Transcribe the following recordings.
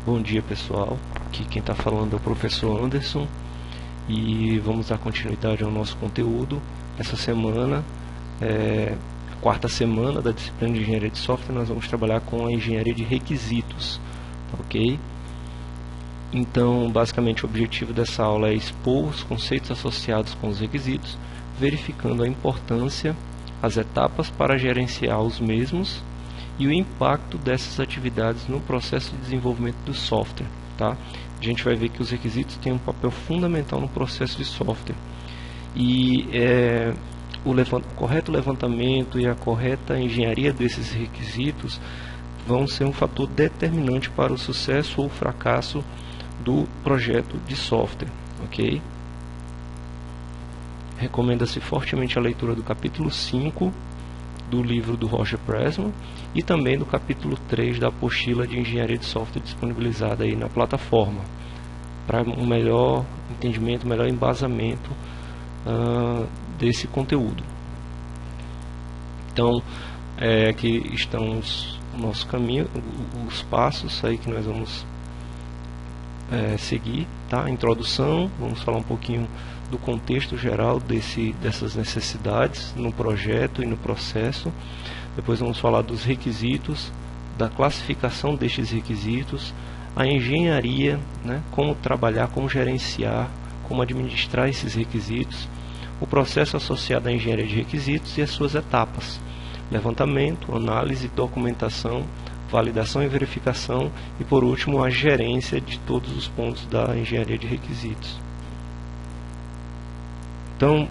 Bom dia, pessoal, aqui quem está falando é o professor Anderson e vamos dar continuidade ao nosso conteúdo. Essa semana, a quarta semana da disciplina de Engenharia de Software, nós vamos trabalhar com a Engenharia de Requisitos, ok? Então, basicamente, o objetivo dessa aula é expor os conceitos associados com os requisitos, verificando a importância, as etapas para gerenciar os mesmos e o impacto dessas atividades no processo de desenvolvimento do software. Tá? A gente vai ver que os requisitos têm um papel fundamental no processo de software. E o correto levantamento e a correta engenharia desses requisitos vão ser um fator determinante para o sucesso ou fracasso do projeto de software. Ok? Recomenda-se fortemente a leitura do capítulo 5 do livro do Roger Pressman e também do capítulo 3 da apostila de Engenharia de Software disponibilizada aí na plataforma, para um melhor entendimento, melhor embasamento desse conteúdo. Então, aqui estão o nosso caminho, os passos aí que nós vamos seguir, tá? Introdução, vamos falar um pouquinho do contexto geral dessas necessidades no projeto e no processo. Depois vamos falar dos requisitos, da classificação destes requisitos, a engenharia, né? Como trabalhar, como gerenciar, como administrar esses requisitos, o processo associado à engenharia de requisitos e as suas etapas: levantamento, análise, documentação, validação e verificação e, por último, a gerência de todos os pontos da engenharia de requisitos. Então,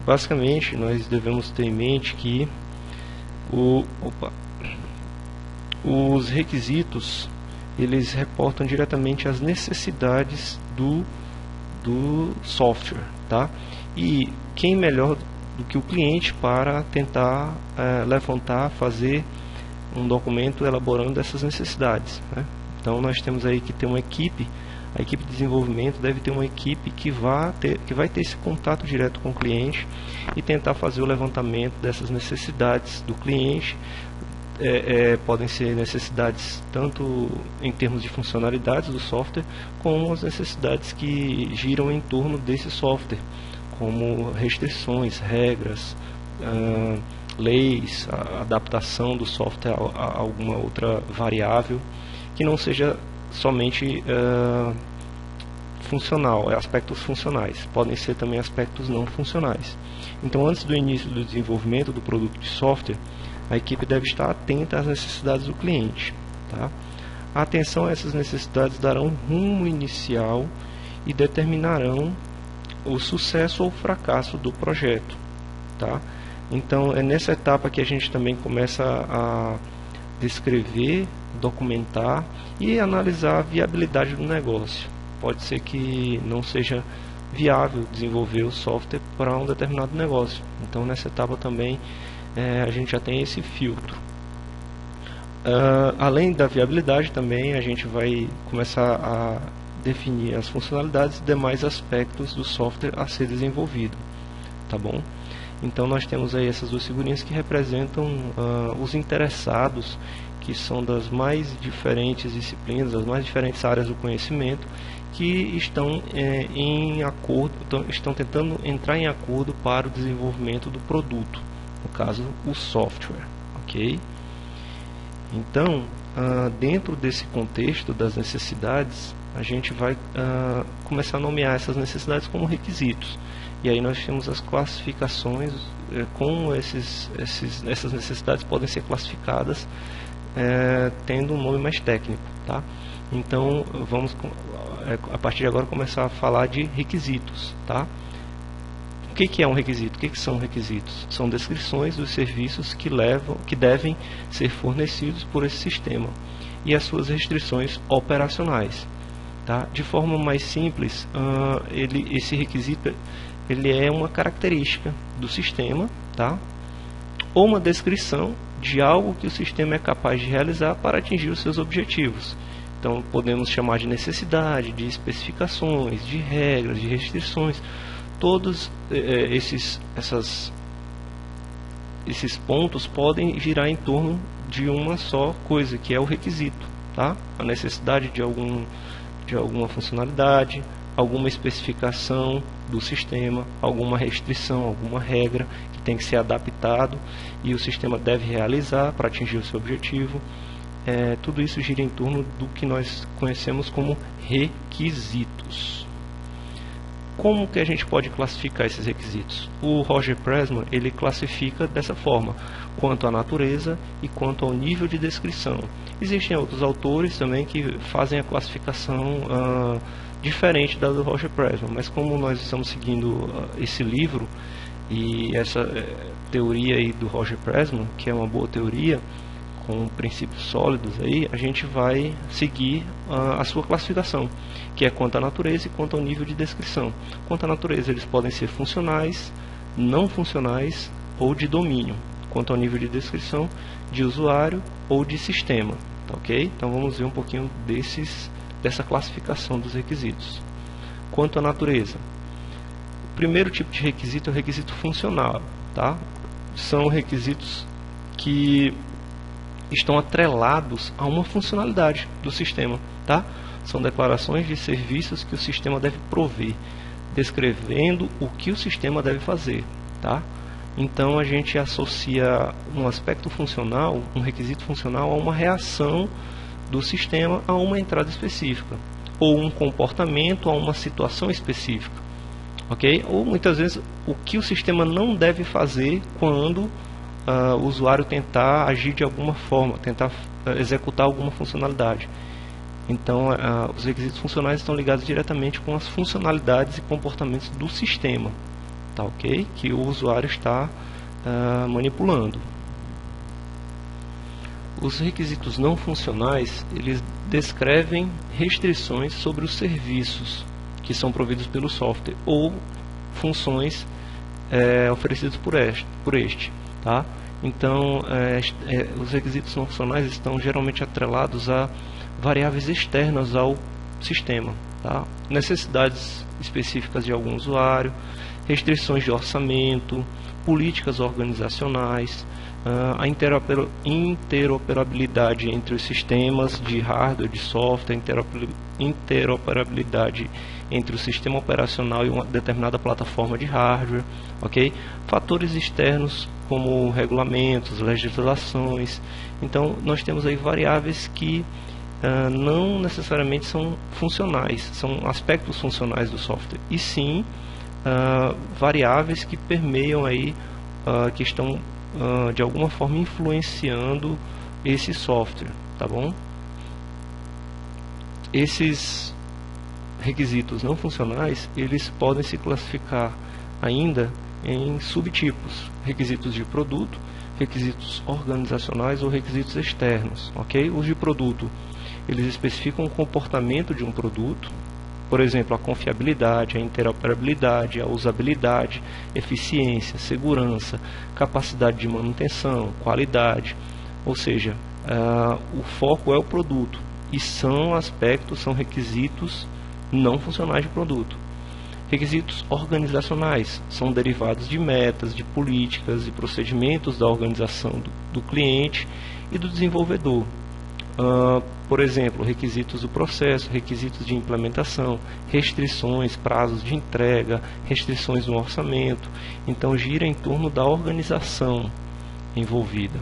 basicamente, nós devemos ter em mente que os requisitos, eles reportam diretamente às necessidades do software, tá? E quem melhor do que o cliente para tentar levantar, fazer um documento elaborando essas necessidades, né? Então nós temos aí que ter uma equipe. A equipe de desenvolvimento deve ter uma equipe que vai ter esse contato direto com o cliente e tentar fazer o levantamento dessas necessidades do cliente. Podem ser necessidades tanto em termos de funcionalidades do software, como as necessidades que giram em torno desse software, como restrições, regras, leis, a adaptação do software a alguma outra variável que não seja somente funcional, aspectos funcionais, podem ser também aspectos não funcionais. Então, antes do início do desenvolvimento do produto de software, a equipe deve estar atenta às necessidades do cliente, tá? A atenção a essas necessidades dará um rumo inicial e determinarão o sucesso ou fracasso do projeto, tá? Então, é nessa etapa que a gente também começa a descrever, documentar e analisar a viabilidade do negócio. Pode ser que não seja viável desenvolver o software para um determinado negócio. Então, nessa etapa também a gente já tem esse filtro. Além da viabilidade, também a gente vai começar a definir as funcionalidades e demais aspectos do software a ser desenvolvido, tá bom? Então nós temos aí essas duas figurinhas que representam os interessados, que são das mais diferentes disciplinas, das mais diferentes áreas do conhecimento, que estão estão tentando entrar em acordo para o desenvolvimento do produto, no caso o software, ok? Então, dentro desse contexto das necessidades, a gente vai começar a nomear essas necessidades como requisitos. E aí nós temos as classificações, como essas necessidades podem ser classificadas tendo um nome mais técnico, tá? Então vamos a partir de agora começar a falar de requisitos, tá? O que é um requisito? O que são requisitos? São descrições dos serviços que devem ser fornecidos por esse sistema e as suas restrições operacionais, tá? De forma mais simples, esse requisito ele é uma característica do sistema, tá? Ou uma descrição de algo que o sistema é capaz de realizar para atingir os seus objetivos. Então podemos chamar de necessidade, de especificações, de regras, de restrições. Todos esses pontos podem girar em torno de uma só coisa, que é o requisito, tá? A necessidade de alguma funcionalidade, alguma especificação do sistema, alguma restrição, alguma regra que tem que ser adaptado e o sistema deve realizar para atingir o seu objetivo. Tudo isso gira em torno do que nós conhecemos como requisitos. Como que a gente pode classificar esses requisitos? O Roger Pressman, ele classifica dessa forma, quanto à natureza e quanto ao nível de descrição. Existem outros autores também que fazem a classificação diferente da do Roger Pressman, mas como nós estamos seguindo esse livro e essa teoria aí do Roger Pressman, que é uma boa teoria, com princípios sólidos aí, a gente vai seguir a sua classificação, que é quanto à natureza e quanto ao nível de descrição. Quanto à natureza, eles podem ser funcionais, não funcionais ou de domínio. Quanto ao nível de descrição, de usuário ou de sistema. Tá, ok? Então vamos ver um pouquinho dessa classificação dos requisitos. Quanto à natureza, o primeiro tipo de requisito é o requisito funcional. Tá? São requisitos que estão atrelados a uma funcionalidade do sistema, tá? São declarações de serviços que o sistema deve prover, descrevendo o que o sistema deve fazer, tá? Então a gente associa um aspecto funcional, um requisito funcional, a uma reação do sistema a uma entrada específica, ou um comportamento a uma situação específica, ok? Ou muitas vezes o que o sistema não deve fazer quando o usuário tentar agir de alguma forma, tentar executar alguma funcionalidade. Então, os requisitos funcionais estão ligados diretamente com as funcionalidades e comportamentos do sistema, tá, ok? Que o usuário está manipulando. Os requisitos não funcionais, eles descrevem restrições sobre os serviços que são providos pelo software ou funções oferecidas por este. Tá? Então, os requisitos não funcionais estão geralmente atrelados a variáveis externas ao sistema, tá? Necessidades específicas de algum usuário, restrições de orçamento, políticas organizacionais, a interoperabilidade entre os sistemas de hardware, de software, interoperabilidade entre o sistema operacional e uma determinada plataforma de hardware, ok? Fatores externos como regulamentos, legislações. Então nós temos aí variáveis que não necessariamente são funcionais, são aspectos funcionais do software, e sim variáveis que permeiam aí, que estão de alguma forma influenciando esse software, tá bom? Esses requisitos não funcionais, eles podem se classificar ainda em subtipos: requisitos de produto, requisitos organizacionais ou requisitos externos, ok? Os de produto, eles especificam o comportamento de um produto, por exemplo, a confiabilidade, a interoperabilidade, a usabilidade, eficiência, segurança, capacidade de manutenção, qualidade. Ou seja, o foco é o produto e são requisitos não funcionais de produto. Requisitos organizacionais são derivados de metas, de políticas e procedimentos da organização do cliente e do desenvolvedor. Por exemplo, requisitos do processo, requisitos de implementação, restrições, prazos de entrega, restrições no orçamento. Então gira em torno da organização envolvida.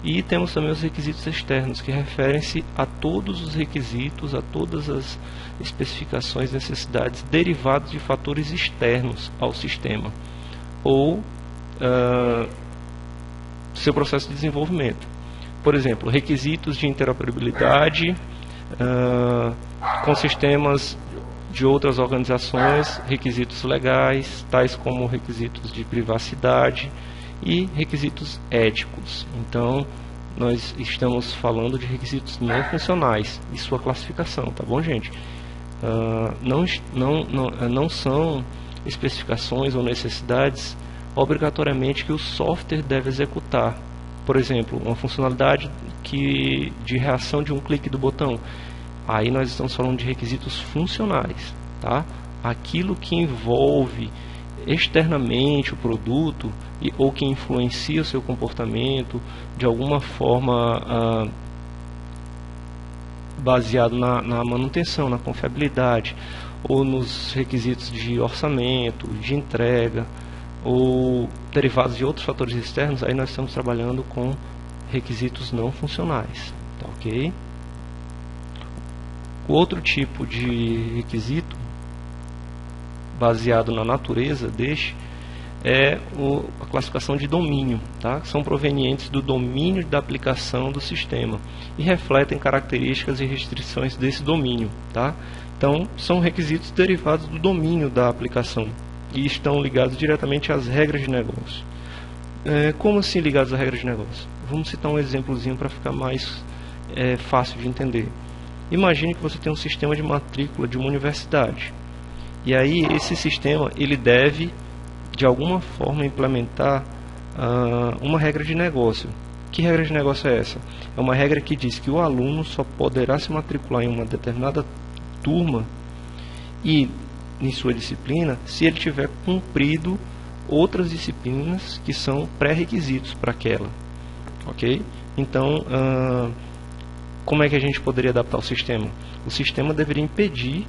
E temos também os requisitos externos, que referem-se a todos os requisitos, a todas as especificações, necessidades derivadas de fatores externos ao sistema ou seu processo de desenvolvimento. Por exemplo, requisitos de interoperabilidade com sistemas de outras organizações, requisitos legais, tais como requisitos de privacidade e requisitos éticos. Então, nós estamos falando de requisitos não funcionais e sua classificação, tá bom, gente? Não são especificações ou necessidades obrigatoriamente que o software deve executar. Por exemplo, uma funcionalidade de reação de um clique do botão. Aí nós estamos falando de requisitos funcionais, tá? Aquilo que envolve externamente o produto ou que influencia o seu comportamento de alguma forma baseado na manutenção, na confiabilidade, ou nos requisitos de orçamento, de entrega, ou derivados de outros fatores externos, aí nós estamos trabalhando com requisitos não funcionais, tá, ok? O outro tipo de requisito, baseado na natureza deste, é a classificação de domínio, tá? São provenientes do domínio da aplicação do sistema e refletem características e restrições desse domínio, tá? Então, são requisitos derivados do domínio da aplicação e estão ligados diretamente às regras de negócio. Como assim ligados às regras de negócio? Vamos citar um exemplozinho para ficar mais fácil de entender. Imagine que você tem um sistema de matrícula de uma universidade. E aí esse sistema ele deve, de alguma forma, implementar uma regra de negócio. Que regra de negócio é essa? É uma regra que diz que o aluno só poderá se matricular em uma determinada turma e em sua disciplina se ele tiver cumprido outras disciplinas que são pré-requisitos para aquela. Ok? Então, como é que a gente poderia adaptar o sistema? O sistema deveria impedir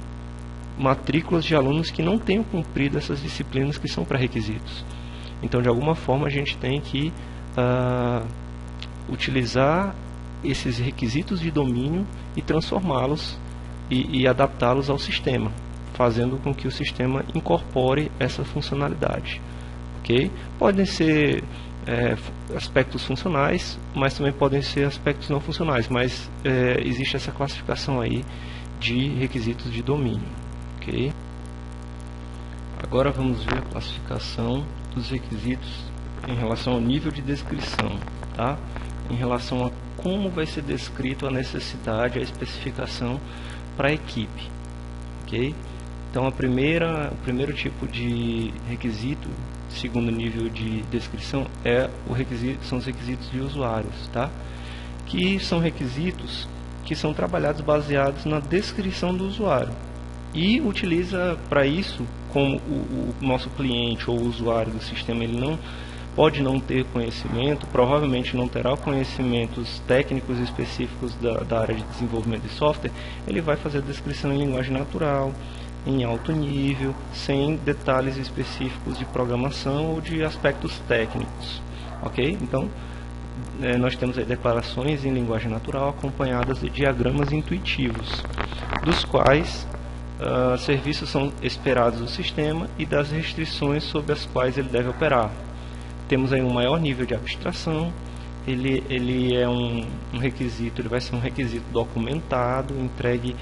matrículas de alunos que não tenham cumprido essas disciplinas que são pré-requisitos. Então, de alguma forma, a gente tem que utilizar esses requisitos de domínio e transformá-los e adaptá-los ao sistema, fazendo com que o sistema incorpore essa funcionalidade. Okay? Podem ser aspectos funcionais, mas também podem ser aspectos não funcionais, mas existe essa classificação aí de requisitos de domínio. Okay? Agora vamos ver a classificação dos requisitos em relação ao nível de descrição, tá? Em relação a como vai ser descrito a necessidade, a especificação para a equipe. Okay? Então o primeiro tipo de requisito, segundo nível de descrição, são os requisitos de usuários, tá? Que são requisitos que são trabalhados baseados na descrição do usuário. E utiliza para isso, como o nosso cliente ou o usuário do sistema ele pode não ter conhecimento, provavelmente não terá conhecimentos técnicos específicos da área de desenvolvimento de software, ele vai fazer a descrição em linguagem natural, em alto nível, sem detalhes específicos de programação ou de aspectos técnicos. Ok? Então, nós temos aí declarações em linguagem natural acompanhadas de diagramas intuitivos, dos quais serviços são esperados do sistema e das restrições sobre as quais ele deve operar. Temos aí um maior nível de abstração, ele é um requisito, ele vai ser um requisito documentado, entregue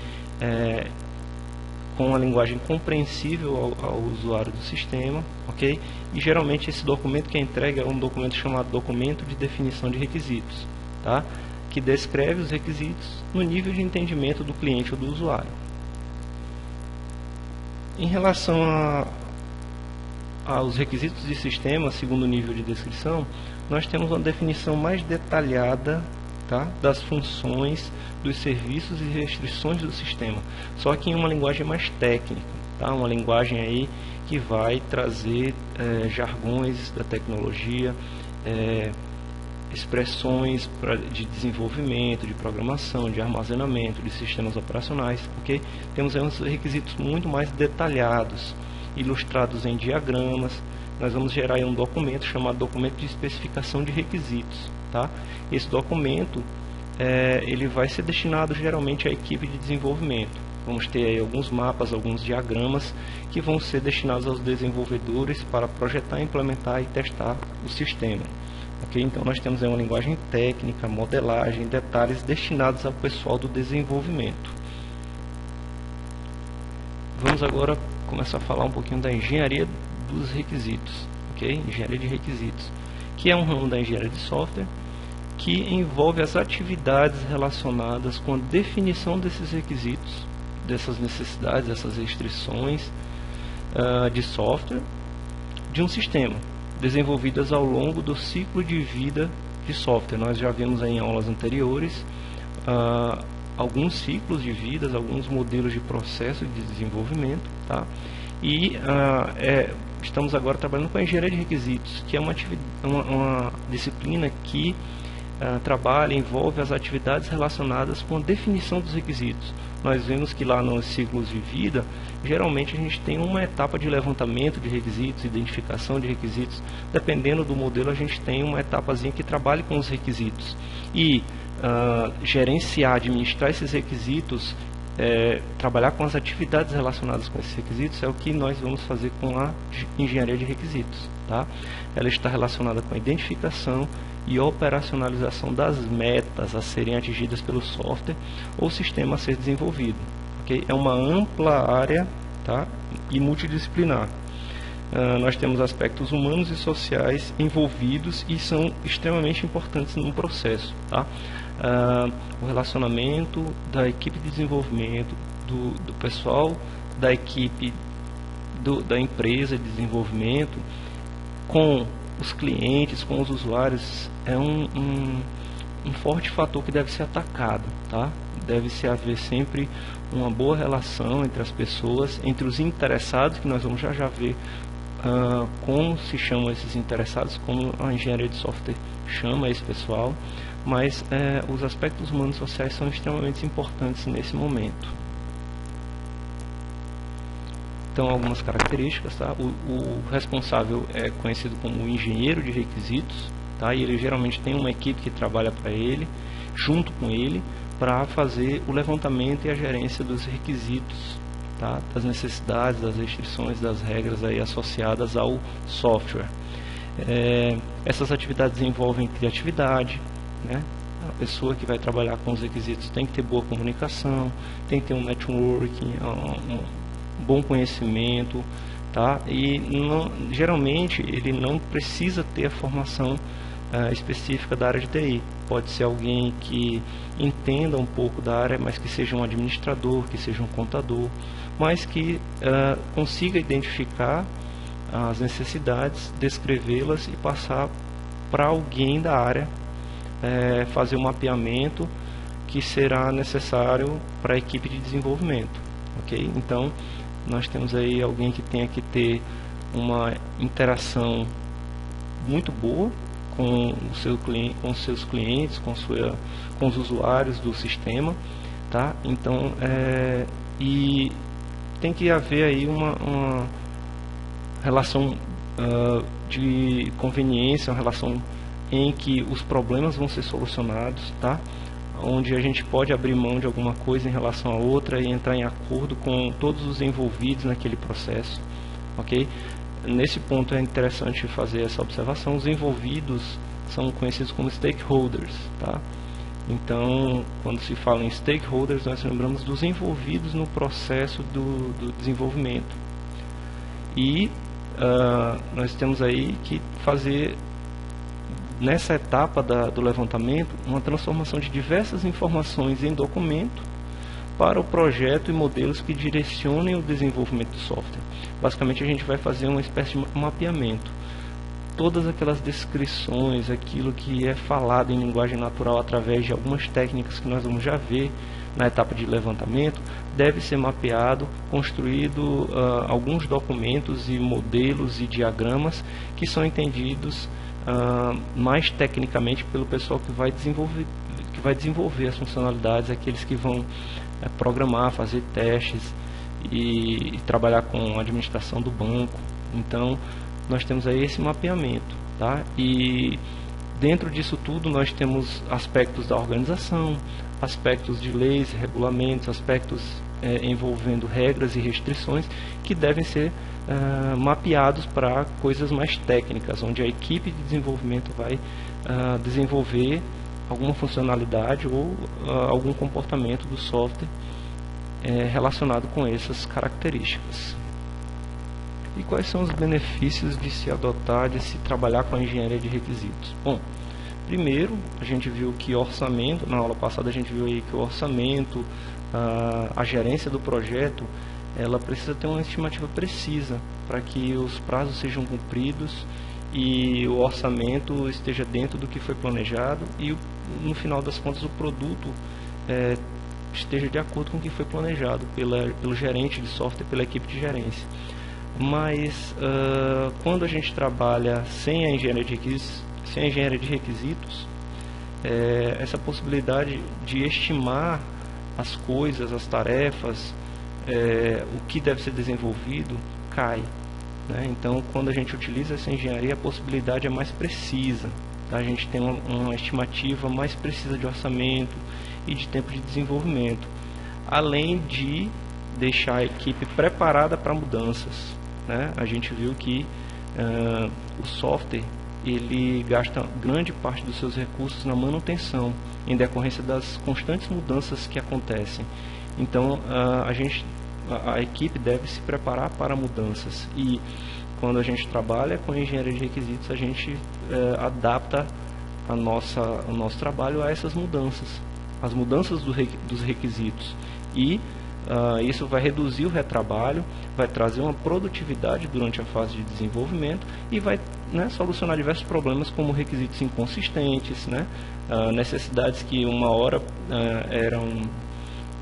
com uma linguagem compreensível ao usuário do sistema, ok? E geralmente esse documento que é entregue é um documento chamado documento de definição de requisitos, tá? Que descreve os requisitos no nível de entendimento do cliente ou do usuário. Em relação aos requisitos de sistema, segundo o nível de descrição, nós temos uma definição mais detalhada, tá, das funções, dos serviços e restrições do sistema, só que em uma linguagem mais técnica, tá, uma linguagem aí que vai trazer jargões da tecnologia, expressões de desenvolvimento, de programação, de armazenamento, de sistemas operacionais, ok? Temos aí uns requisitos muito mais detalhados, ilustrados em diagramas. Nós vamos gerar aí um documento chamado documento de especificação de requisitos, tá? Esse documento ele vai ser destinado geralmente à equipe de desenvolvimento. Vamos ter aí alguns mapas, alguns diagramas que vão ser destinados aos desenvolvedores para projetar, implementar e testar o sistema. Okay? Então nós temos aí uma linguagem técnica, modelagem, detalhes destinados ao pessoal do desenvolvimento. Vamos agora começar a falar um pouquinho da engenharia dos requisitos, okay? Engenharia de requisitos, que é um ramo da engenharia de software que envolve as atividades relacionadas com a definição desses requisitos, dessas necessidades, dessas restrições de software de um sistema, desenvolvidas ao longo do ciclo de vida de software. Nós já vimos aí em aulas anteriores alguns ciclos de vidas, alguns modelos de processo de desenvolvimento, tá? E estamos agora trabalhando com a engenharia de requisitos, que é uma disciplina que trabalha, envolve as atividades relacionadas com a definição dos requisitos. Nós vemos que lá nos ciclos de vida, geralmente a gente tem uma etapa de levantamento de requisitos, identificação de requisitos. Dependendo do modelo, a gente tem uma etapazinha que trabalha com os requisitos. E gerenciar, administrar esses requisitos, trabalhar com as atividades relacionadas com esses requisitos, é o que nós vamos fazer com a engenharia de requisitos. Tá? Ela está relacionada com a identificação e operacionalização das metas a serem atingidas pelo software ou sistema a ser desenvolvido. Okay? É uma ampla área, tá? E multidisciplinar. Nós temos aspectos humanos e sociais envolvidos e são extremamente importantes no processo. Tá? O relacionamento da equipe de desenvolvimento, do pessoal da equipe da empresa de desenvolvimento com os clientes, com os usuários, é um forte fator que deve ser atacado. Tá? Deve-se haver sempre uma boa relação entre as pessoas, entre os interessados, que nós vamos já ver como se chamam esses interessados, como a engenharia de software chama esse pessoal, mas os aspectos humanos e sociais são extremamente importantes nesse momento. Então, algumas características, tá? O responsável é conhecido como o engenheiro de requisitos, tá? E ele geralmente tem uma equipe que trabalha para ele, junto com ele, para fazer o levantamento e a gerência dos requisitos, tá? Das necessidades, das restrições, das regras aí associadas ao software. Essas atividades envolvem criatividade, né? A pessoa que vai trabalhar com os requisitos tem que ter boa comunicação, tem que ter um networking, um bom conhecimento, tá? E geralmente ele não precisa ter a formação específica da área de TI. Pode ser alguém que entenda um pouco da área, mas que seja um administrador, que seja um contador, mas que consiga identificar as necessidades, descrevê-las e passar para alguém da área fazer um mapeamento que será necessário para a equipe de desenvolvimento. Ok? Então, nós temos aí alguém que tenha que ter uma interação muito boa com os seus clientes, com os usuários do sistema, tá? Então, e tem que haver aí uma relação de conveniência, uma relação em que os problemas vão ser solucionados, tá? Onde a gente pode abrir mão de alguma coisa em relação a outra e entrar em acordo com todos os envolvidos naquele processo, ok? Nesse ponto é interessante fazer essa observação. Os envolvidos são conhecidos como stakeholders, tá? Então, quando se fala em stakeholders, nós lembramos dos envolvidos no processo do desenvolvimento. E nós temos aí que fazer, nessa etapa do levantamento, uma transformação de diversas informações em documento para o projeto e modelos que direcionem o desenvolvimento do software. Basicamente, a gente vai fazer uma espécie de mapeamento. Todas aquelas descrições, aquilo que é falado em linguagem natural através de algumas técnicas que nós vamos já ver na etapa de levantamento, deve ser mapeado, construído alguns documentos e modelos e diagramas que são entendidos mais tecnicamente pelo pessoal que vai desenvolver as funcionalidades, aqueles que vão programar, fazer testes e trabalhar com a administração do banco. Então, nós temos aí esse mapeamento, tá? E dentro disso tudo nós temos aspectos da organização, aspectos de leis, regulamentos, aspectos envolvendo regras e restrições que devem ser mapeados para coisas mais técnicas, onde a equipe de desenvolvimento vai desenvolver alguma funcionalidade ou algum comportamento do software relacionado com essas características. E quais são os benefícios de se adotar, de se trabalhar com a engenharia de requisitos? Bom, primeiro, a gente viu que orçamento, na aula passada a gente viu aí que o orçamento, a gerência do projeto, ela precisa ter uma estimativa precisa para que os prazos sejam cumpridos e o orçamento esteja dentro do que foi planejado e no final das contas o produto esteja de acordo com o que foi planejado pelo gerente de software, pela equipe de gerência. Mas quando a gente trabalha sem a engenharia de requisitos, essa possibilidade de estimar as coisas, as tarefas, o que deve ser desenvolvido, cai, né? Então, quando a gente utiliza essa engenharia, a possibilidade é mais precisa, tá? A gente tem uma estimativa mais precisa de orçamento e de tempo de desenvolvimento, além de deixar a equipe preparada para mudanças, né? A gente viu que o software ele gasta grande parte dos seus recursos na manutenção, em decorrência das constantes mudanças que acontecem. Então, a equipe deve se preparar para mudanças, e quando a gente trabalha com a engenharia de requisitos, a gente adapta o nosso trabalho a essas mudanças, as mudanças dos requisitos, e isso vai reduzir o retrabalho, vai trazer uma produtividade durante a fase de desenvolvimento e vai, né, solucionar diversos problemas, como requisitos inconsistentes, né, necessidades que uma hora eram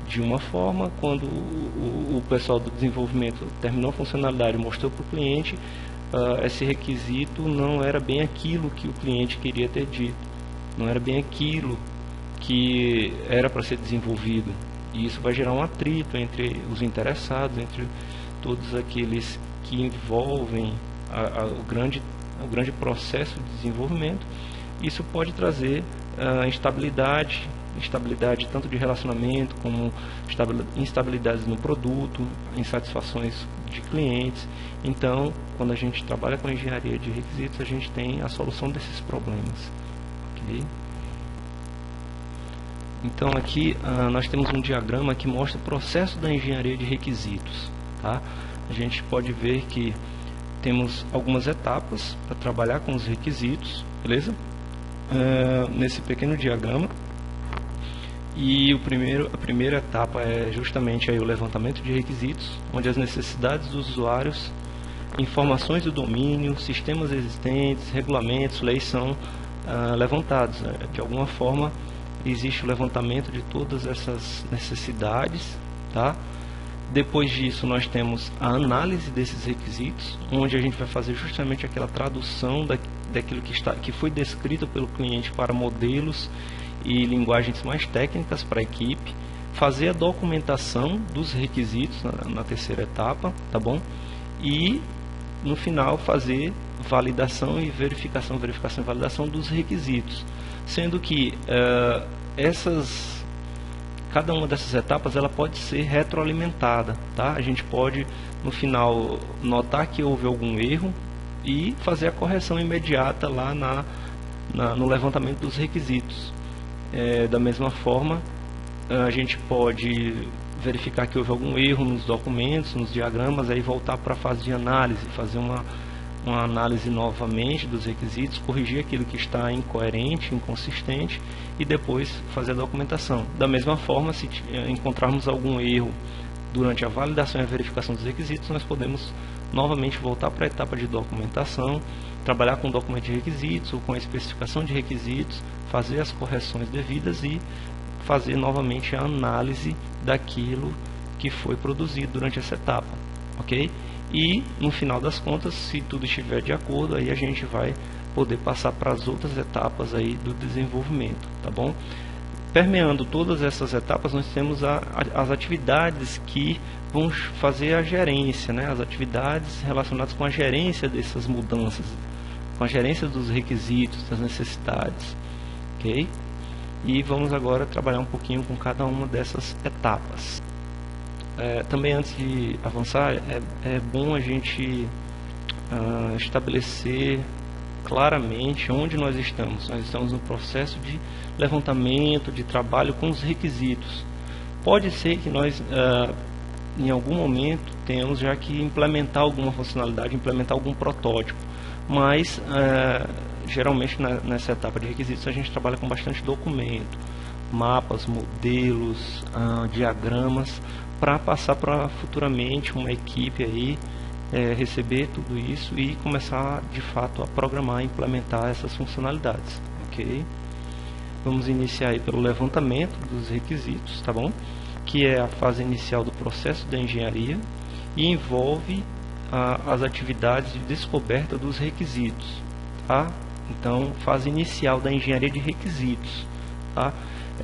de uma forma, quando o pessoal do desenvolvimento terminou a funcionalidade e mostrou para o cliente, esse requisito não era bem aquilo que o cliente queria ter dito, não era bem aquilo que era para ser desenvolvido. E isso vai gerar um atrito entre os interessados, entre todos aqueles que envolvem o grande processo de desenvolvimento. Isso pode trazer instabilidade tanto de relacionamento, como instabilidades no produto, insatisfações de clientes. Então, quando a gente trabalha com a engenharia de requisitos, a gente tem a solução desses problemas. Okay? Então aqui nós temos um diagrama que mostra o processo da engenharia de requisitos, tá? A gente pode ver que temos algumas etapas para trabalhar com os requisitos, beleza? Nesse pequeno diagrama, e a primeira etapa é justamente aí o levantamento de requisitos, onde as necessidades dos usuários, informações do domínio, sistemas existentes, regulamentos, leis são levantados, né? De alguma forma existe o levantamento de todas essas necessidades, tá? Depois disso nós temos a análise desses requisitos, onde a gente vai fazer justamente aquela tradução daquilo que foi descrito pelo cliente para modelos e linguagens mais técnicas para a equipe, fazer a documentação dos requisitos na terceira etapa, tá bom? E no final fazer validação e verificação e validação dos requisitos, sendo que cada uma dessas etapas ela pode ser retroalimentada, tá? A gente pode no final notar que houve algum erro e fazer a correção imediata lá no levantamento dos requisitos. Da mesma forma, a gente pode verificar que houve algum erro nos documentos, nos diagramas, aí voltar para a fase de análise, fazer uma análise novamente dos requisitos, corrigir aquilo que está incoerente, inconsistente, e depois fazer a documentação. Da mesma forma, se encontrarmos algum erro durante a validação e a verificação dos requisitos, nós podemos novamente voltar para a etapa de documentação, trabalhar com o documento de requisitos ou com a especificação de requisitos, fazer as correções devidas e fazer novamente a análise daquilo que foi produzido durante essa etapa, ok? E no final das contas, se tudo estiver de acordo, aí a gente vai poder passar para as outras etapas aí do desenvolvimento, tá bom? Permeando todas essas etapas, nós temos as atividades que vão fazer a gerência, né? As atividades relacionadas com a gerência dessas mudanças, com a gerência dos requisitos, das necessidades, ok? E vamos agora trabalhar um pouquinho com cada uma dessas etapas. Também antes de avançar, é bom a gente estabelecer claramente onde nós estamos. Nós estamos no processo de levantamento, de trabalho com os requisitos. Pode ser que nós, em algum momento, tenhamos já que implementar alguma funcionalidade, implementar algum protótipo, mas geralmente nessa etapa de requisitos a gente trabalha com bastante documento, mapas, modelos, diagramas, para passar para futuramente uma equipe aí receber tudo isso e começar de fato a programar e implementar essas funcionalidades, ok? Vamos iniciar aí pelo levantamento dos requisitos, tá bom? Que é a fase inicial do processo da engenharia e envolve as atividades de descoberta dos requisitos, tá? Então, fase inicial da engenharia de requisitos, tá?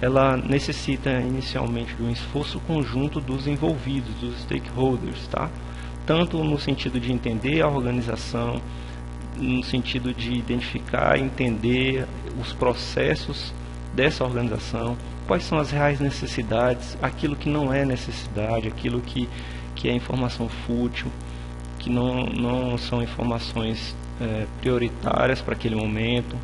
Ela necessita inicialmente de um esforço conjunto dos envolvidos, dos stakeholders, tá? Tanto no sentido de entender a organização, no sentido de identificar, entender os processos dessa organização, quais são as reais necessidades, aquilo que não é necessidade, aquilo que é informação fútil, que não são informações prioritárias para aquele momento,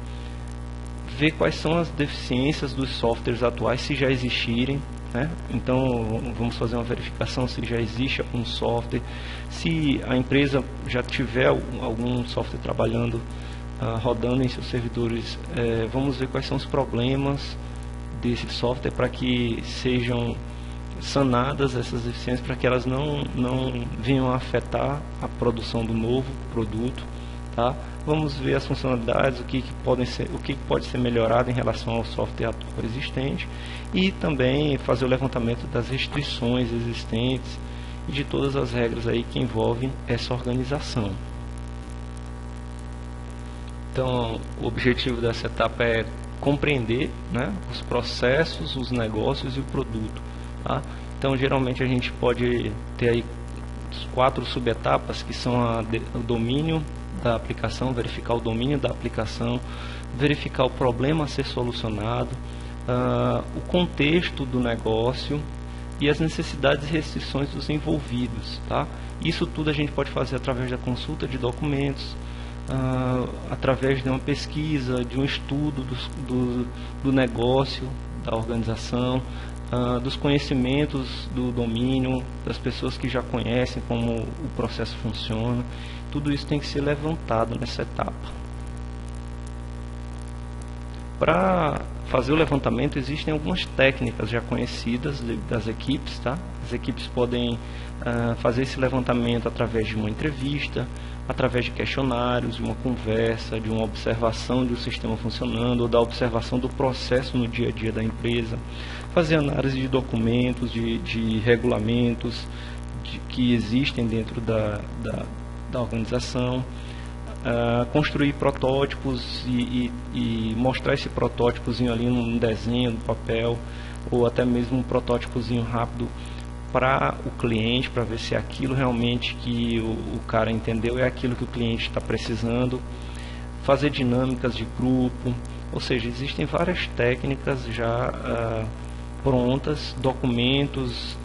ver quais são as deficiências dos softwares atuais, se já existirem, né? Então vamos fazer uma verificação se já existe algum software, se a empresa já tiver algum software trabalhando, rodando em seus servidores, vamos ver quais são os problemas desse software para que sejam sanadas essas deficiências, para que elas não venham a afetar a produção do novo produto, tá? Vamos ver as funcionalidades, o que pode ser melhorado em relação ao software atual existente, e também fazer o levantamento das restrições existentes e de todas as regras aí que envolvem essa organização. Então, o objetivo dessa etapa é compreender, né, os processos, os negócios e o produto, tá? Então, geralmente a gente pode ter aí 4 subetapas, que são o domínio da aplicação, verificar o domínio da aplicação, verificar o problema a ser solucionado, o contexto do negócio e as necessidades e restrições dos envolvidos, tá? Isso tudo a gente pode fazer através da consulta de documentos, através de uma pesquisa, de um estudo do negócio, da organização, dos conhecimentos do domínio, das pessoas que já conhecem como o processo funciona. Tudo isso tem que ser levantado nessa etapa. Para fazer o levantamento existem algumas técnicas já conhecidas das equipes, tá? As equipes podem fazer esse levantamento através de uma entrevista, através de questionários, de uma conversa, de uma observação do sistema funcionando, ou da observação do processo no dia a dia da empresa, fazer análise de documentos, de regulamentos que existem dentro da organização, construir protótipos e mostrar esse protótipozinho ali num desenho, no papel, ou até mesmo um protótipozinho rápido para o cliente, para ver se é aquilo realmente que o cara entendeu, é aquilo que o cliente está precisando. Fazer dinâmicas de grupo, ou seja, existem várias técnicas já prontas, documentos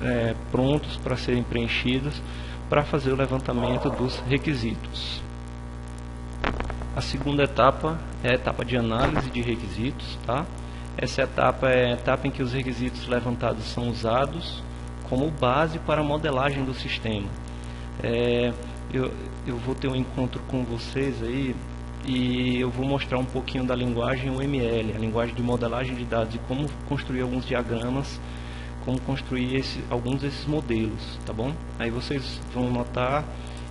prontos para serem preenchidos para fazer o levantamento dos requisitos. A segunda etapa é a etapa de análise de requisitos, tá? Essa etapa é a etapa em que os requisitos levantados são usados como base para a modelagem do sistema. Eu vou ter um encontro com vocês aí e eu vou mostrar um pouquinho da linguagem UML, a linguagem de modelagem de dados, e como construir alguns diagramas, como construir alguns desses modelos, tá bom? Aí vocês vão notar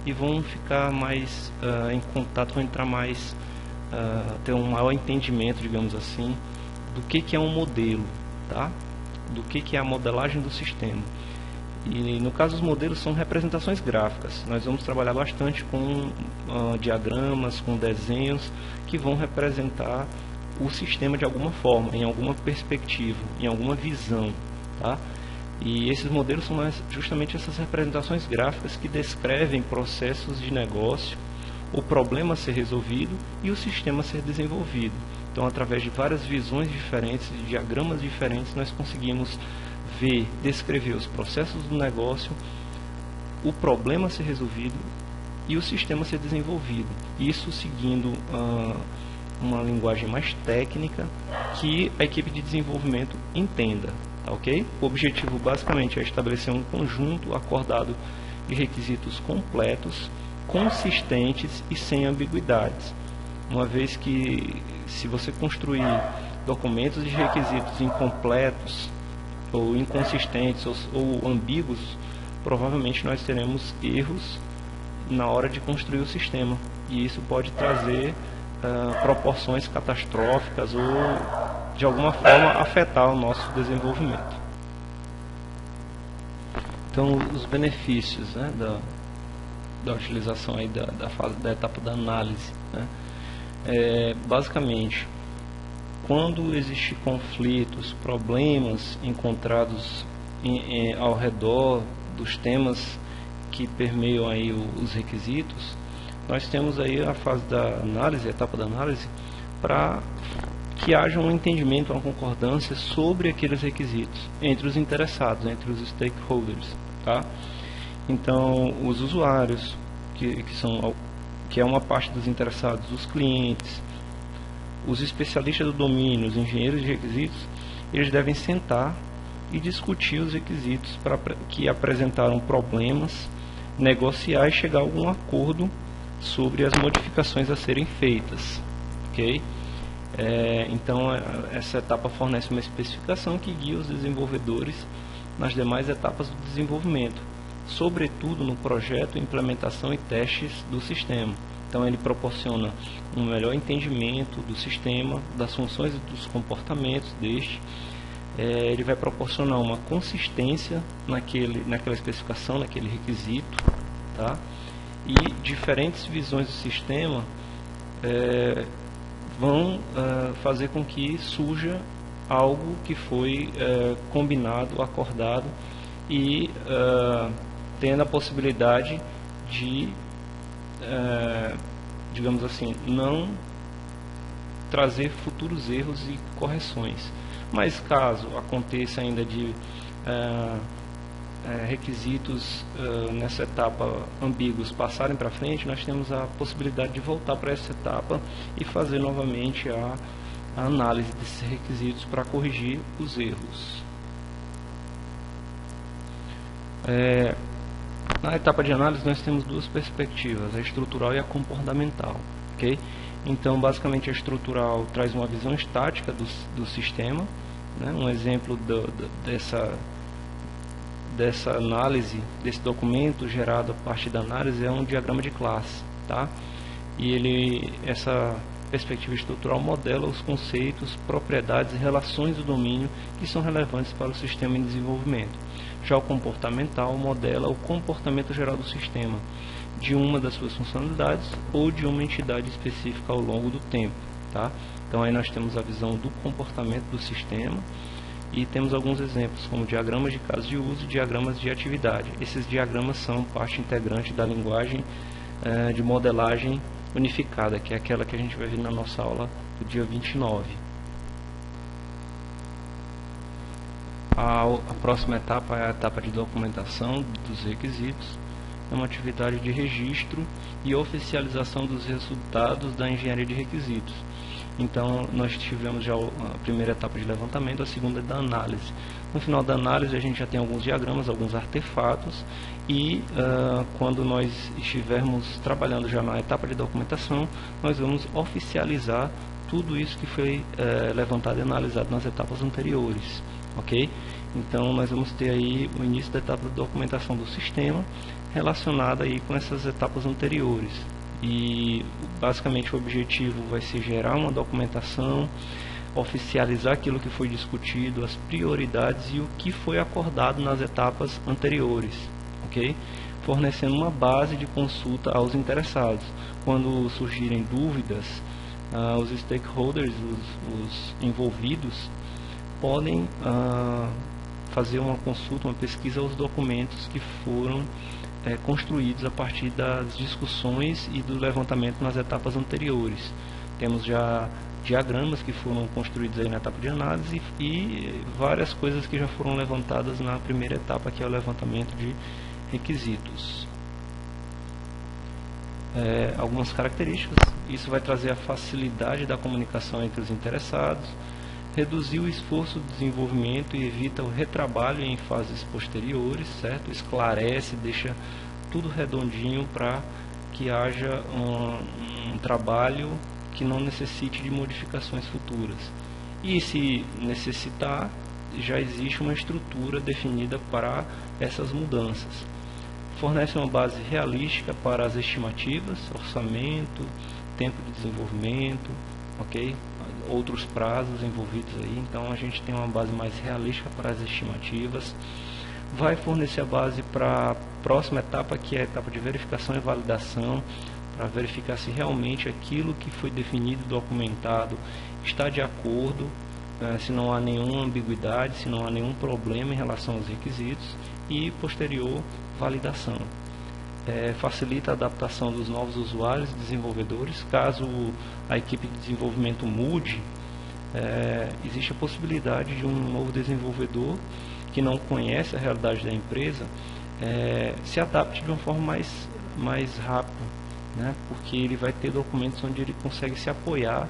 e vão ficar mais em contato, vão entrar mais, ter um maior entendimento, digamos assim, do que é um modelo, tá? Do que é a modelagem do sistema. E no caso, os modelos são representações gráficas. Nós vamos trabalhar bastante com diagramas, com desenhos que vão representar o sistema de alguma forma, em alguma perspectiva, em alguma visão, tá? E esses modelos são justamente essas representações gráficas que descrevem processos de negócio, o problema a ser resolvido e o sistema a ser desenvolvido. Então, através de várias visões diferentes, de diagramas diferentes, nós conseguimos ver, descrever os processos do negócio, o problema a ser resolvido e o sistema a ser desenvolvido. Isso seguindo uma linguagem mais técnica que a equipe de desenvolvimento entenda. Ok? O objetivo basicamente é estabelecer um conjunto acordado de requisitos completos, consistentes e sem ambiguidades. Uma vez que, se você construir documentos de requisitos incompletos ou inconsistentes ou ambíguos, provavelmente nós teremos erros na hora de construir o sistema, e isso pode trazer proporções catastróficas ou de alguma forma afetar o nosso desenvolvimento. Então, os benefícios, né, da utilização aí da etapa da análise, né? basicamente, quando existem conflitos, problemas encontrados ao redor dos temas que permeiam aí os requisitos, nós temos aí a fase da análise, a etapa da análise, para que haja um entendimento, uma concordância sobre aqueles requisitos entre os interessados, entre os stakeholders, tá? Então, os usuários, que é uma parte dos interessados, os clientes, os especialistas do domínio, os engenheiros de requisitos, eles devem sentar e discutir os requisitos que apresentaram problemas, negociar e chegar a algum acordo sobre as modificações a serem feitas, ok? Então, essa etapa fornece uma especificação que guia os desenvolvedores nas demais etapas do desenvolvimento, sobretudo no projeto, implementação e testes do sistema. Então, ele proporciona um melhor entendimento do sistema, das funções e dos comportamentos deste. Ele vai proporcionar uma consistência naquela especificação, naquele requisito, tá? E diferentes visões do sistema vão fazer com que surja algo que foi combinado, acordado e tendo a possibilidade de, digamos assim, não trazer futuros erros e correções. Mas caso aconteça ainda de requisitos nessa etapa ambíguos passarem para frente, nós temos a possibilidade de voltar para essa etapa e fazer novamente a análise desses requisitos para corrigir os erros. Na etapa de análise nós temos duas perspectivas, a estrutural e a comportamental, ok? Então, basicamente, a estrutural traz uma visão estática do sistema, né? Um exemplo dessa análise, desse documento gerado a partir da análise, é um diagrama de classe, tá? E essa perspectiva estrutural modela os conceitos, propriedades e relações do domínio que são relevantes para o sistema em desenvolvimento. Já o comportamental modela o comportamento geral do sistema, de uma das suas funcionalidades ou de uma entidade específica ao longo do tempo, tá? Então aí nós temos a visão do comportamento do sistema e temos alguns exemplos, como diagramas de casos de uso e diagramas de atividade. Esses diagramas são parte integrante da linguagem de modelagem unificada, que é aquela que a gente vai ver na nossa aula do dia 29. A próxima etapa é a etapa de documentação dos requisitos. É uma atividade de registro e oficialização dos resultados da engenharia de requisitos. Então, nós tivemos já a primeira etapa de levantamento, a segunda é da análise. No final da análise, a gente já tem alguns diagramas, alguns artefatos, e quando nós estivermos trabalhando já na etapa de documentação, nós vamos oficializar tudo isso que foi levantado e analisado nas etapas anteriores, ok? Então, nós vamos ter aí o início da etapa de documentação do sistema, relacionada aí com essas etapas anteriores. E basicamente o objetivo vai ser gerar uma documentação, oficializar aquilo que foi discutido, as prioridades e o que foi acordado nas etapas anteriores, ok? Fornecendo uma base de consulta aos interessados. Quando surgirem dúvidas, os stakeholders, os envolvidos, podem fazer uma consulta, uma pesquisa aos documentos que foram construídos a partir das discussões e do levantamento nas etapas anteriores. Temos já diagramas que foram construídos aí na etapa de análise e várias coisas que já foram levantadas na primeira etapa, que é o levantamento de requisitos. Algumas características: isso vai trazer a facilidade da comunicação entre os interessados, reduzir o esforço de desenvolvimento e evita o retrabalho em fases posteriores, certo? Esclarece, deixa tudo redondinho para que haja um trabalho que não necessite de modificações futuras. E se necessitar, já existe uma estrutura definida para essas mudanças. Fornece uma base realística para as estimativas, orçamento, tempo de desenvolvimento, ok? Outros prazos envolvidos aí, então a gente tem uma base mais realística para as estimativas. Vai fornecer a base para a próxima etapa, que é a etapa de verificação e validação, para verificar se realmente aquilo que foi definido e documentado está de acordo, se não há nenhuma ambiguidade, se não há nenhum problema em relação aos requisitos, e posterior validação. Facilita a adaptação dos novos usuários e desenvolvedores. Caso a equipe de desenvolvimento mude, existe a possibilidade de um novo desenvolvedor que não conhece a realidade da empresa se adapte de uma forma mais rápida, né? Porque ele vai ter documentos onde ele consegue se apoiar,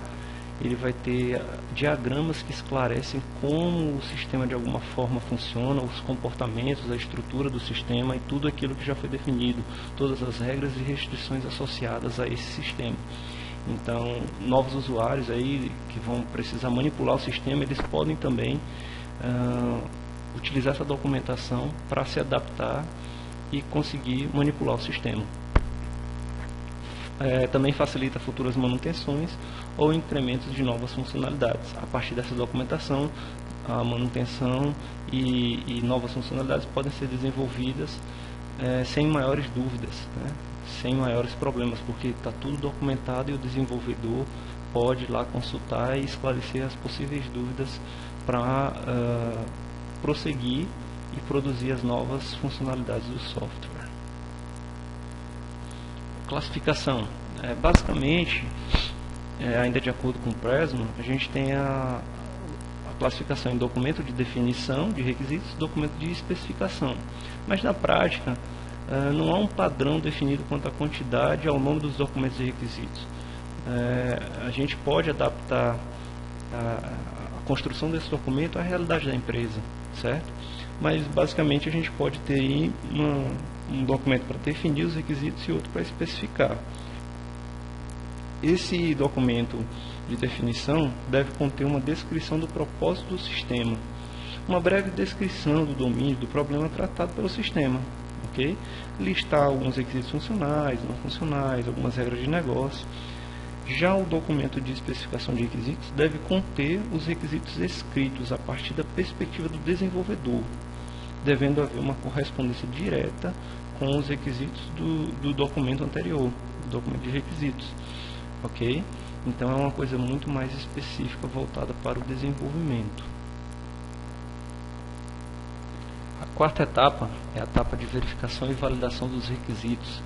ele vai ter diagramas que esclarecem como o sistema de alguma forma funciona, os comportamentos, a estrutura do sistema e tudo aquilo que já foi definido, todas as regras e restrições associadas a esse sistema. Então, novos usuários aí que vão precisar manipular o sistema, eles podem também utilizar essa documentação para se adaptar e conseguir manipular o sistema. Também facilita futuras manutenções ou incrementos de novas funcionalidades. A partir dessa documentação, a manutenção e novas funcionalidades podem ser desenvolvidas sem maiores dúvidas, né? Sem maiores problemas, porque está tudo documentado e o desenvolvedor pode ir lá consultar e esclarecer as possíveis dúvidas para prosseguir e produzir as novas funcionalidades do software. Classificação. Basicamente, ainda de acordo com o Pressman, a gente tem a classificação em documento de definição de requisitos e documento de especificação. Mas na prática, não há um padrão definido quanto à quantidade e ao nome dos documentos e requisitos. A gente pode adaptar a construção desse documento à realidade da empresa, certo? Mas basicamente a gente pode ter aí um documento para definir os requisitos e outro para especificar. Esse documento de definição deve conter uma descrição do propósito do sistema, uma breve descrição do domínio do problema tratado pelo sistema, ok? Listar alguns requisitos funcionais, não funcionais, algumas regras de negócio. Já o documento de especificação de requisitos deve conter os requisitos escritos a partir da perspectiva do desenvolvedor, devendo haver uma correspondência direta com os requisitos do documento anterior, do documento de requisitos, ok? Então é uma coisa muito mais específica voltada para o desenvolvimento. A quarta etapa é a etapa de verificação e validação dos requisitos,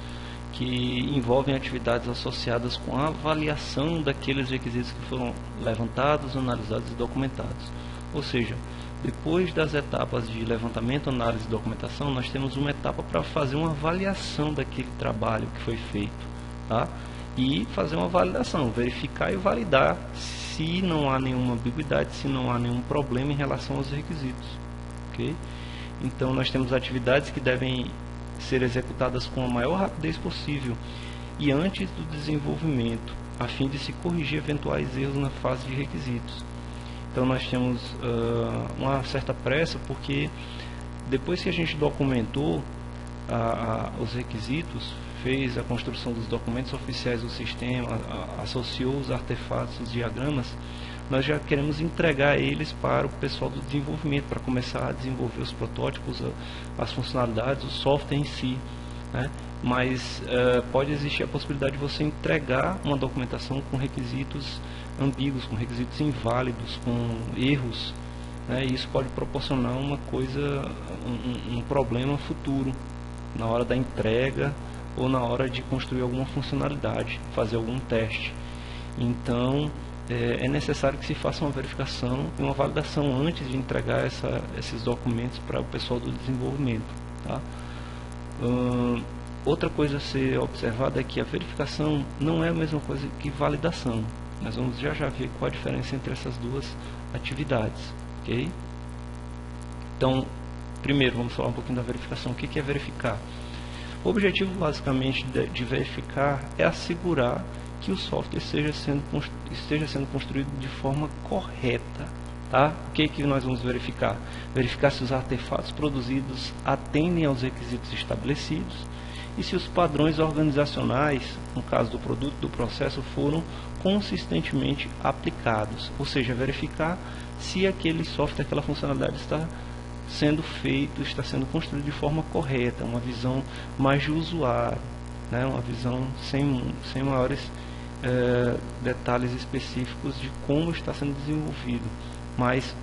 que envolvem atividades associadas com a avaliação daqueles requisitos que foram levantados, analisados e documentados. Ou seja, depois das etapas de levantamento, análise e documentação, nós temos uma etapa para fazer uma avaliação daquele trabalho que foi feito, tá? E fazer uma validação, verificar e validar se não há nenhuma ambiguidade, se não há nenhum problema em relação aos requisitos, ok? Então nós temos atividades que devem ser executadas com a maior rapidez possível e antes do desenvolvimento, a fim de se corrigir eventuais erros na fase de requisitos. Então nós temos uma certa pressa, porque depois que a gente documentou os requisitos, fez a construção dos documentos oficiais do sistema, associou os artefatos, os diagramas, nós já queremos entregar eles para o pessoal do desenvolvimento, para começar a desenvolver os protótipos, as funcionalidades, o software em si, né? Mas pode existir a possibilidade de você entregar uma documentação com requisitos ambíguos, com requisitos inválidos, com erros, né? E isso pode proporcionar uma coisa, um problema futuro, na hora da entrega ou na hora de construir alguma funcionalidade, fazer algum teste. Então é necessário que se faça uma verificação e uma validação antes de entregar esses documentos para o pessoal do desenvolvimento, tá? Outra coisa a ser observada é que a verificação não é a mesma coisa que validação. Nós vamos já ver qual a diferença entre essas duas atividades, ok? Então, primeiro vamos falar um pouquinho da verificação. O que é verificar? O objetivo basicamente de verificar é assegurar que o software esteja sendo construído de forma correta, tá? O que nós vamos verificar? Verificar se os artefatos produzidos atendem aos requisitos estabelecidos e se os padrões organizacionais, no caso do produto, do processo, foram consistentemente aplicados. Ou seja, verificar se aquele software, aquela funcionalidade está sendo feito, está sendo construído de forma correta, uma visão mais de usuário, né, uma visão sem maiores detalhes específicos de como está sendo desenvolvido, mas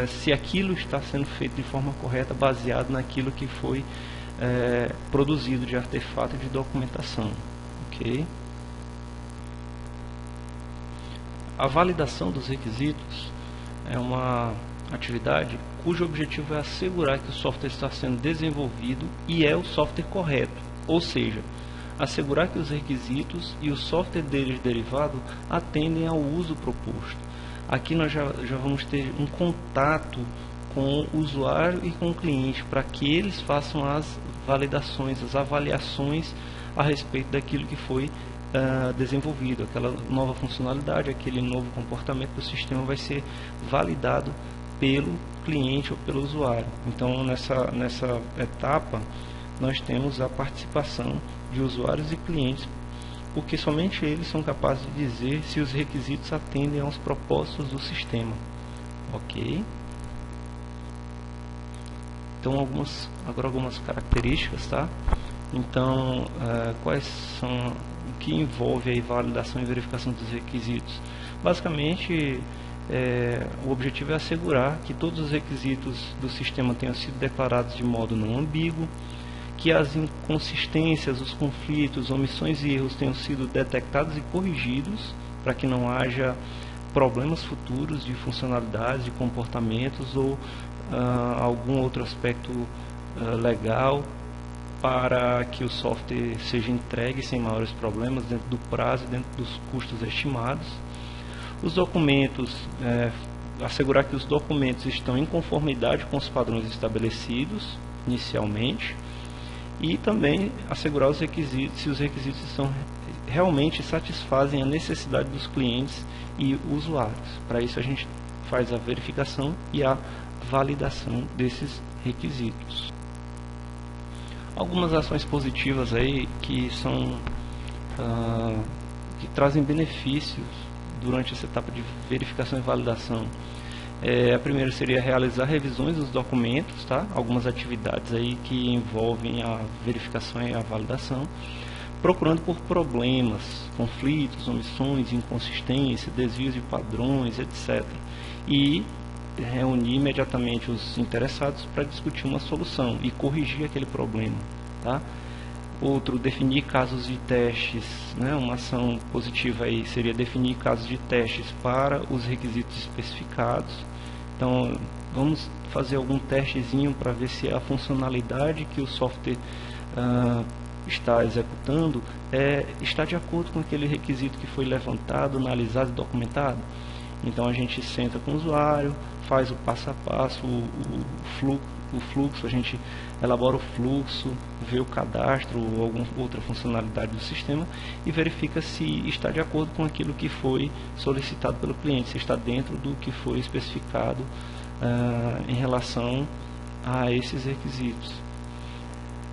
se aquilo está sendo feito de forma correta, baseado naquilo que foi produzido de artefato e de documentação. Ok? A validação dos requisitos é uma atividade cujo objetivo é assegurar que o software está sendo desenvolvido e é o software correto, ou seja, assegurar que os requisitos e o software deles derivado atendem ao uso proposto. Aqui nós já vamos ter um contato com o usuário e com o cliente para que eles façam as validações, as avaliações a respeito daquilo que foi desenvolvido, aquela nova funcionalidade, aquele novo comportamento do sistema vai ser validado pelo cliente ou pelo usuário. Então nessa etapa nós temos a participação de usuários e clientes, porque somente eles são capazes de dizer se os requisitos atendem aos propósitos do sistema. Ok? Então agora algumas características, tá? Então quais são o que envolve a validação e verificação dos requisitos? Basicamente o objetivo é assegurar que todos os requisitos do sistema tenham sido declarados de modo não ambíguo, que as inconsistências, os conflitos, omissões e erros tenham sido detectados e corrigidos para que não haja problemas futuros de funcionalidades, de comportamentos ou algum outro aspecto legal, para que o software seja entregue sem maiores problemas, dentro do prazo e dentro dos custos estimados. Os documentos, assegurar que os documentos estão em conformidade com os padrões estabelecidos inicialmente, e também assegurar os requisitos, se os requisitos realmente satisfazem a necessidade dos clientes e usuários. Para isso a gente faz a verificação e a validação desses requisitos. Algumas ações positivas aí que trazem benefícios durante essa etapa de verificação e validação. A primeira seria realizar revisões dos documentos, tá? Algumas atividades aí que envolvem a verificação e a validação, procurando por problemas, conflitos, omissões, inconsistência, desvios de padrões, etc. E reunir imediatamente os interessados para discutir uma solução e corrigir aquele problema, tá? Outro, definir casos de testes, né? Uma ação positiva aí seria definir casos de testes para os requisitos especificados. Então, vamos fazer algum testezinho para ver se a funcionalidade que o software está executando está de acordo com aquele requisito que foi levantado, analisado e documentado. Então a gente senta com o usuário, faz o passo a passo, o fluxo, a gente elabora o fluxo, vê o cadastro ou alguma outra funcionalidade do sistema e verifica se está de acordo com aquilo que foi solicitado pelo cliente, se está dentro do que foi especificado em relação a esses requisitos.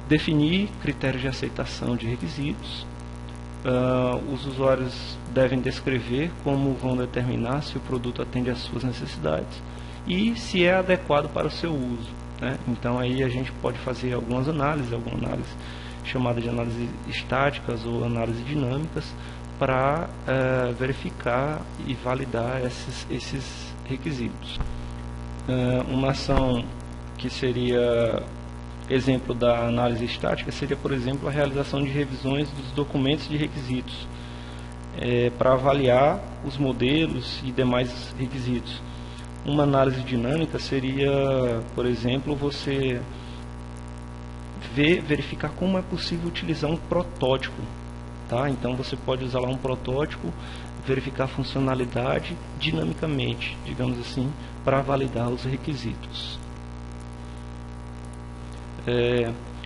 Definir critérios de aceitação de requisitos. Os usuários devem descrever como vão determinar se o produto atende às suas necessidades e se é adequado para o seu uso, né? Então aí a gente pode fazer alguma análise chamada de análise estáticas ou análise dinâmicas para verificar e validar esses requisitos. Uma ação que seria exemplo da análise estática seria, por exemplo, a realização de revisões dos documentos de requisitos para avaliar os modelos e demais requisitos. Uma análise dinâmica seria, por exemplo, você verificar como é possível utilizar um protótipo, tá? Então você pode usar lá um protótipo, verificar a funcionalidade dinamicamente, digamos assim, para validar os requisitos.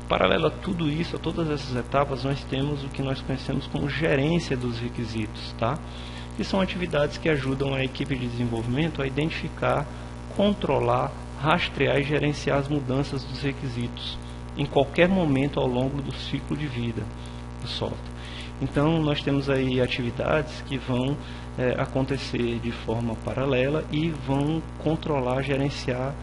Paralelo a tudo isso, a todas essas etapas, nós temos o que nós conhecemos como gerência dos requisitos, tá? Que são atividades que ajudam a equipe de desenvolvimento a identificar, controlar, rastrear e gerenciar as mudanças dos requisitos em qualquer momento ao longo do ciclo de vida do software. Então nós temos aí atividades que vão acontecer de forma paralela e vão controlar, gerenciar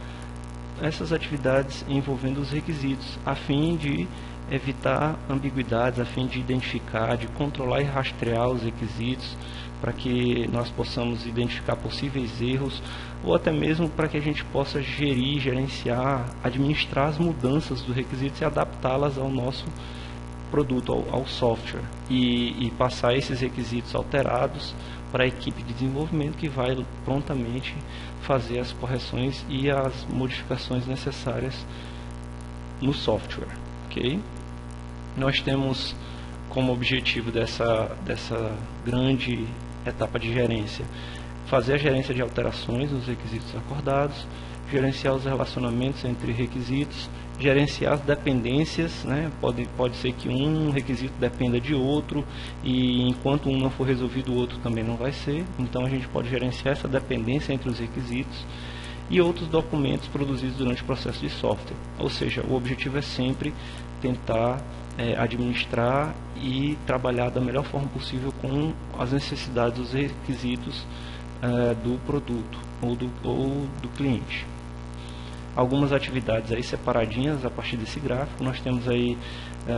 essas atividades envolvendo os requisitos, a fim de evitar ambiguidades a fim de identificar, de controlar e rastrear os requisitos, para que nós possamos identificar possíveis erros, ou até mesmo para que a gente possa gerir, gerenciar, administrar as mudanças dos requisitos e adaptá-las ao nosso produto, ao software, e passar esses requisitos alterados para a equipe de desenvolvimento, que vai prontamente fazer as correções e as modificações necessárias no software. Ok? Nós temos como objetivo dessa grande etapa de gerência fazer a gerência de alterações nos requisitos acordados, gerenciar os relacionamentos entre requisitos, gerenciar as dependências, né? Pode ser que um requisito dependa de outro, e enquanto um não for resolvido, o outro também não vai ser. Então a gente pode gerenciar essa dependência entre os requisitos e outros documentos produzidos durante o processo de software. Ou seja, o objetivo é sempre tentar administrar e trabalhar da melhor forma possível com as necessidades, os requisitos do produto ou do cliente. Algumas atividades aí separadinhas a partir desse gráfico. Nós temos aí,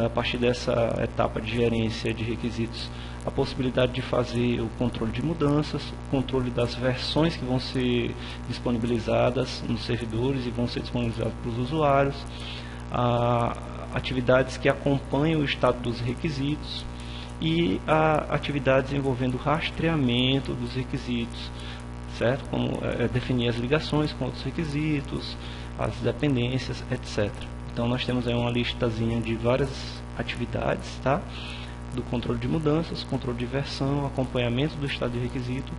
a partir dessa etapa de gerência de requisitos, a possibilidade de fazer o controle de mudanças, o controle das versões que vão ser disponibilizadas nos servidores e vão ser disponibilizadas para os usuários, atividades que acompanham o estado dos requisitos, e atividades envolvendo o rastreamento dos requisitos, certo? Como definir as ligações com outros requisitos, as dependências, etc. Então nós temos aí uma listazinha de várias atividades, tá? Do controle de mudanças, controle de versão, acompanhamento do estado de requisito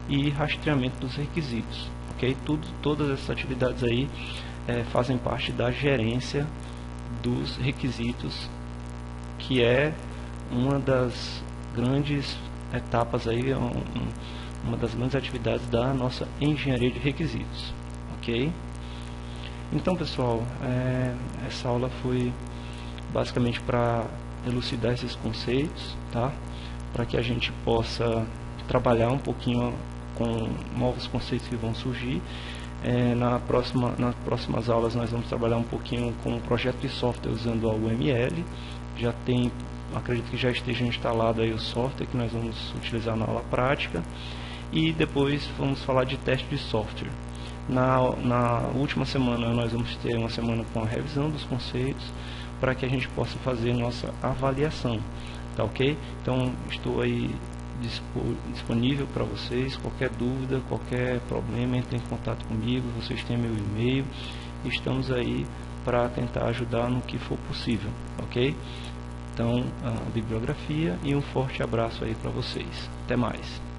e rastreamento dos requisitos. Ok? Todas essas atividades aí fazem parte da gerência dos requisitos, que é uma das grandes etapas aí, uma das grandes atividades da nossa engenharia de requisitos. Ok? Então, pessoal, essa aula foi basicamente para elucidar esses conceitos, tá? Para que a gente possa trabalhar um pouquinho com novos conceitos que vão surgir. Nas próximas aulas nós vamos trabalhar um pouquinho com o projeto de software usando a UML. Já tem, acredito que já esteja instalado aí o software que nós vamos utilizar na aula prática. E depois vamos falar de teste de software. Na última semana nós vamos ter uma semana com a revisão dos conceitos, para que a gente possa fazer nossa avaliação, tá ok? Então estou aí disponível para vocês. Qualquer dúvida, qualquer problema, entre em contato comigo. Vocês têm meu e-mail. Estamos aí para tentar ajudar no que for possível, ok? Então, a bibliografia, e um forte abraço aí para vocês. Até mais.